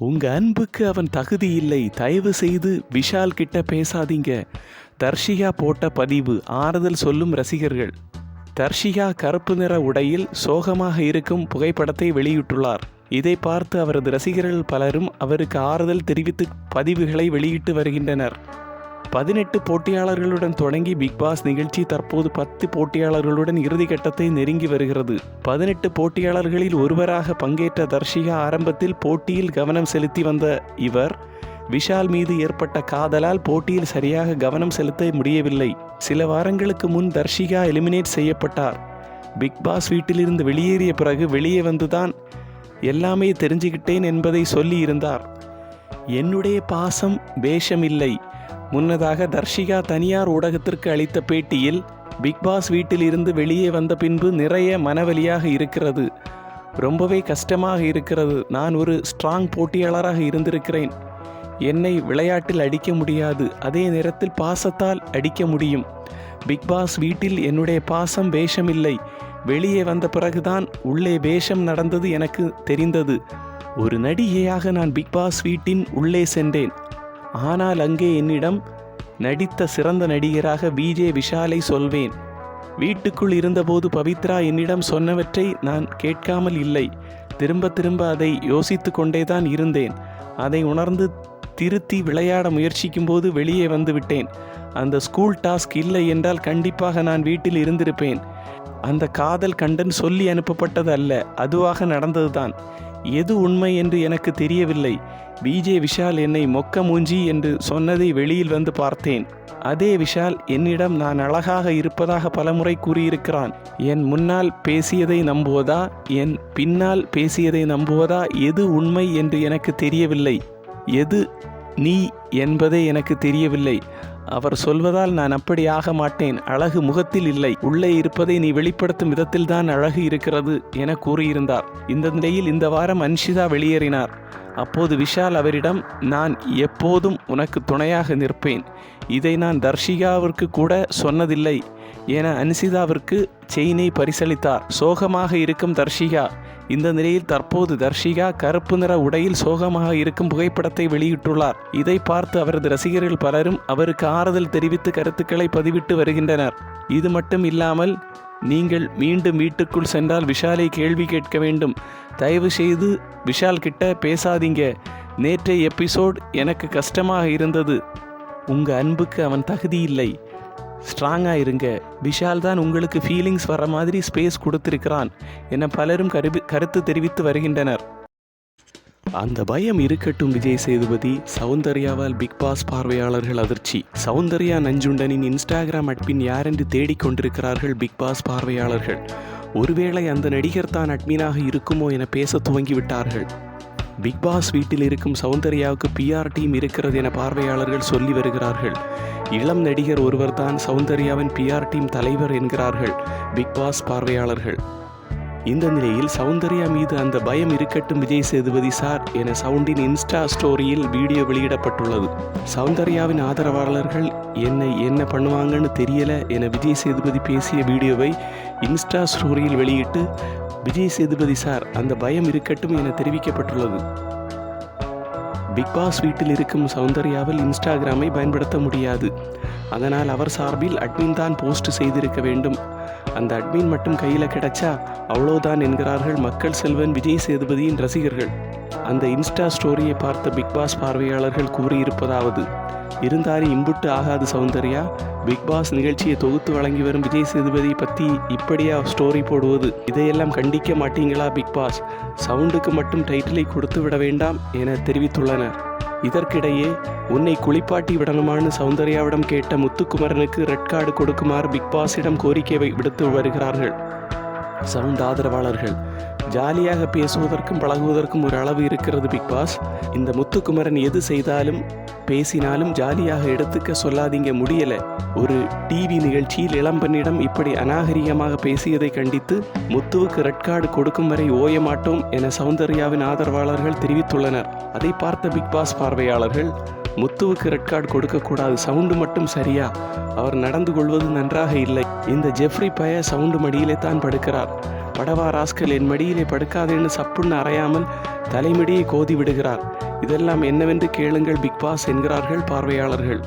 உங்க அன்புக்கு அவன் தகுதி இல்லை. தயவு செய்து விஷால் கிட்ட பேசாதீங்க. தர்ஷிகா போட்ட பதிவு ஆறுதல் சொல்லும் ரசிகர்கள். தர்ஷிகா கருப்பு நிற உடையில் சோகமாக இருக்கும் புகைப்படத்தை வெளியிட்டுள்ளார். இதை பார்த்து அவரது ரசிகர்கள் பலரும் அவருக்கு ஆறுதல் தெரிவித்து பதிவுகளை வெளியிட்டு வருகின்றனர். 18 போட்டியாளர்களுடன் தொடங்கி பிக்பாஸ் நிகழ்ச்சி தற்போது 10 போட்டியாளர்களுடன் இறுதிக்கட்டத்தை நெருங்கி வருகிறது. 18 போட்டியாளர்களில் ஒருவராக பங்கேற்ற தர்ஷிகா ஆரம்பத்தில் போட்டியில் கவனம் செலுத்தி வந்த இவர் விஷால் மீது ஏற்பட்ட காதலால் போட்டியில் சரியாக கவனம் செலுத்த முடியவில்லை. சில வாரங்களுக்கு முன் தர்ஷிகா எலிமினேட் செய்யப்பட்டார். பிக்பாஸ் வீட்டிலிருந்து வெளியேறிய பிறகு வெளியே வந்துதான் எல்லாமே தெரிஞ்சுக்கிட்டேன் என்பதை சொல்லி இருந்தார். என்னுடைய பாசம் வேஷமில்லை. முன்னதாக தர்ஷிகா தனியார் ஊடகத்திற்கு அளித்த பேட்டியில் பிக்பாஸ் வீட்டில் இருந்து வெளியே வந்த பின்பு நிறைய மனவலியாக இருக்கிறது, ரொம்பவே கஷ்டமாக இருக்கிறது. நான் ஒரு ஸ்ட்ராங் போட்டியாளராக இருந்திருக்கிறேன். என்னை விளையாட்டில் அடிக்க முடியாது, அதே நேரத்தில் பாசத்தால் அடிக்க முடியும். பிக்பாஸ் வீட்டில் என்னுடைய பாசம் வேஷமில்லை. வெளியே வந்த பிறகுதான் உள்ளே வேஷம் நடந்தது எனக்கு தெரிந்தது. ஒரு நடிகையாக நான் பிக்பாஸ் வீட்டின் உள்ளே சென்றேன். ஆனால் அங்கே என்னிடம் நடித்த சிறந்த நடிகராக விஜே விஷாலை சொல்வேன். வீட்டுக்குள் இருந்தபோது பவித்ரா என்னிடம் சொன்னவற்றை நான் கேட்காமல் இல்லை. திரும்ப திரும்ப அதை யோசித்து கொண்டேதான் இருந்தேன். அதை உணர்ந்து திருத்தி விளையாட முயற்சிக்கும் போது வெளியே வந்து விட்டேன். அந்த ஸ்கூல் டாஸ்க் இல்லை என்றால் கண்டிப்பாக நான் வீட்டில் இருந்திருப்பேன். அந்த காதல் கண்டன் சொல்லி அனுப்பப்பட்டது அல்ல, அதுவாக நடந்ததுதான். எது உண்மை என்று எனக்கு தெரியவில்லை. விஜே விஷால் என்னை மொக்க மூஞ்சி என்று சொன்னதை வெளியில் வந்து பார்த்தேன். அதே விஷால் என்னிடம் நான் அழகாக இருப்பதாக பலமுறை கூறியிருக்கிறான். என் முன்னால் பேசியதை நம்புவதா, என் பின்னால் பேசியதை நம்புவதா, எது உண்மை என்று எனக்கு தெரியவில்லை. எது நீ என்பதே எனக்கு தெரியவில்லை. அவர் சொல்வதால் நான் அப்படி ஆக மாட்டேன். அழகு முகத்தில் இல்லை, உள்ளே இருப்பதை நீ வெளிப்படுத்தும் விதத்தில் தான் அழகு இருக்கிறது என கூறியிருந்தார். இந்த நிலையில் இந்த வாரம் அன்ஷிதா வெளியேறினார். அப்போது விஷால் அவரிடம், நான் எப்போதும் உனக்கு துணையாக நிற்பேன். இதை நான் தர்ஷிகாவிற்கு கூட சொன்னதில்லை என அன்ஷிதாவிற்கு செயினை பரிசளித்தார். சோகமாக இருக்கும் தர்ஷிகா. இந்த நிலையில் தற்போது தர்ஷிகா கருப்பு நிற உடையில் சோகமாக இருக்கும் புகைப்படத்தை வெளியிட்டுள்ளார். இதை பார்த்து அவரது ரசிகர்கள் பலரும் அவருக்கு ஆறுதல் தெரிவித்து கருத்துக்களை பதிவிட்டு வருகின்றனர். இது மட்டும் இல்லாமல், நீங்கள் மீண்டும் வீட்டுக்குள் சென்றால் விஷாலை கேள்வி கேட்க வேண்டும். தயவு செய்து விஷால் கிட்ட பேசாதீங்க. நேற்றைய எபிசோட் எனக்கு கஷ்டமாக இருந்தது. உங்க அன்புக்கு அவன் தகுதி இல்லை. ஸ்ட்ராங்காக இருங்க. விஷால் தான் உங்களுக்கு ஃபீலிங்ஸ் வர மாதிரி ஸ்பேஸ் கொடுத்திருக்கிறான் என பலரும் கருத்து தெரிவித்து வருகின்றனர். அந்த பயம் இருக்கட்டும். விஜய் சேதுபதி சௌந்தர்யாவால் பிக்பாஸ் பார்வையாளர்கள் அதிர்ச்சி. சௌந்தர்யா நஞ்சுண்டனின் இன்ஸ்டாகிராம் அட்மின் யாரென்று தேடிக்கொண்டிருக்கிறார்கள் பிக்பாஸ் பார்வையாளர்கள். ஒருவேளை அந்த நடிகர் தான் அட்மினாக இருக்குமோ என பேச துவங்கிவிட்டார்கள். பிக்பாஸ் வீட்டில் இருக்கும் சௌந்தர்யாவுக்கு PR டீம் இருக்கிறது என பார்வையாளர்கள் சொல்லி வருகிறார்கள். இளம் நடிகர் ஒருவர் தான் சௌந்தர்யாவின் PR டீம் தலைவர் என்கிறார்கள் பிக்பாஸ் பார்வையாளர்கள். இந்த நிலையில் சௌந்தர்யா மீது அந்த பயம் இருக்கட்டும் விஜய் சேதுபதி சார் என சவுண்டின் இன்ஸ்டா ஸ்டோரியில் வீடியோ வெளியிடப்பட்டுள்ளது. சௌந்தர்யாவின் ஆதரவாளர்கள் என்னை என்ன பண்ணுவாங்கன்னு தெரியல என விஜய் சேதுபதி பேசிய வீடியோவை இன்ஸ்டா ஸ்டோரியில் வெளியிட்டு, விஜய் சேதுபதி சார் அந்த பயம் இருக்கட்டும் என தெரிவிக்கப்பட்டுள்ளது. பிக்பாஸ் வீட்டில் இருக்கும் சௌந்தர்யாவில் இன்ஸ்டாகிராமை பயன்படுத்த முடியாது. அதனால் அவர் சார்பில் அட்மின் தான் போஸ்ட் செய்திருக்க வேண்டும். அந்த அட்மின் மட்டும் கையில் கிடைச்சா அவ்வளோதான் என்கிறார்கள் மக்கள் செல்வன் விஜய் சேதுபதியின் ரசிகர்கள். அந்த இன்ஸ்டா ஸ்டோரியை பார்த்த பிக்பாஸ் பார்வையாளர்கள் கூறியிருப்பதாவது, இருந்தாலும் இம்புட்டு ஆகாது சௌந்தர்யா. பிக்பாஸ் நிகழ்ச்சியை தொகுத்து வழங்கி வரும் விஜய் சேதுபதி பற்றி இப்படியா ஸ்டோரி போடுவது? இதையெல்லாம் கண்டிக்க மாட்டீங்களா பிக்பாஸ்? சவுண்டுக்கு மட்டும் டைட்டிலை கொடுத்து விட வேண்டாம் என தெரிவித்துள்ளனர். இதற்கிடையே உன்னை குளிப்பாட்டி விடணுமான்னு சௌந்தர்யாவிடம் கேட்ட முத்துக்குமரனுக்கு ரெட் கார்டு கொடுக்குமாறு பிக்பாஸிடம் கோரிக்கை விடுத்து வருகிறார்கள் சவுண்ட் ஆதரவாளர்கள். ஜாலியாக பேசுவதற்கும் பழகுவதற்கும் ஒரு அளவு இருக்கிறது பிக்பாஸ். இந்த முத்துக்குமரன் எது செய்தாலும் பேசினாலும் ஜாலியாக எடுத்துக்க சொல்லாதீங்க, முடியலை. ஒரு டிவி நிகழ்ச்சியில் இளம்பெண்ணிடம் இப்படி அநாகரிகமாக பேசியதை கண்டித்து முத்துவுக்கு ரெட் கார்டு கொடுக்கும் வரை ஓய மாட்டோம் என சௌந்தர்யாவின் ஆதரவாளர்கள் தெரிவித்துள்ளனர். அதை பார்த்த பிக்பாஸ் பார்வையாளர்கள், முத்துவுக்கு ரெட் கார்டு கொடுக்கக்கூடாது, சவுண்டு மட்டும் சரியா, அவர் நடந்து கொள்வது நன்றாக இல்லை, இந்த ஜெஃப்ரி பய சவுண்டு மடியிலே தான் படுக்கிறார், படவா ராஸ்கல் என் மடியிலே படுக்காதேன்னு சப்புன்னு அறையாமல் தலைமுடியை கோதி விடுகிறார். இதெல்லாம் என்னவென்று கேளுங்கள் பிக் பாஸ் என்கிறார்கள் பார்வையாளர்கள்.